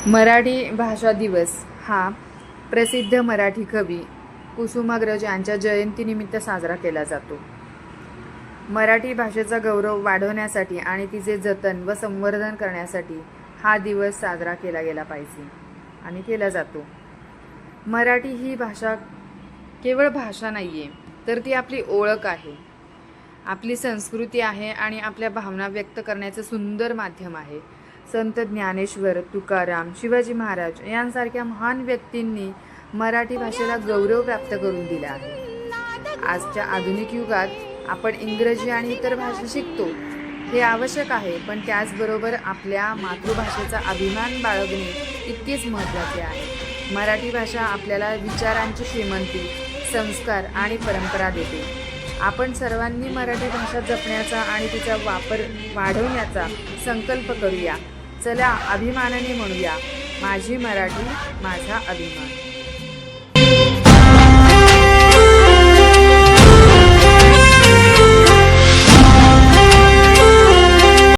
मराठी भाषा दिवस हा प्रसिद्ध मराठी कवी कुसुमाग्रज यांच्या जयंतीनिमित्त साजरा केला जातो. मराठी भाषेचा गौरव वाढवण्यासाठी आणि तिचे जतन व संवर्धन करण्यासाठी हा दिवस साजरा केला गेला पाहिजे आणि केला जातो. मराठी ही भाषा केवळ भाषा नाही आहे, तर ती आपली ओळख आहे, आपली संस्कृती आहे आणि आपल्या भावना व्यक्त करण्याचं सुंदर माध्यम आहे. संत ज्ञानेश्वर, तुकाराम, शिवाजी महाराज यांसारख्या महान व्यक्तींनी मराठी भाषेला गौरव प्राप्त करून दिला आहे. आजच्या आधुनिक युगात आपण इंग्रजी आणि इतर भाषा शिकतो, हे आवश्यक आहे, पण त्याचबरोबर आपल्या मातृभाषेचा अभिमान बाळगणे तितकेच महत्त्वाचे आहे. मराठी भाषा आपल्याला विचारांची श्रीमंती, संस्कार आणि परंपरा देते. आपण सर्वांनी मराठी भाषा जपण्याचा आणि तिचा वापर वाढवण्याचा संकल्प करूया. चला अभिमानाने म्हणूया, माझी मराठी, माझा अभिमान.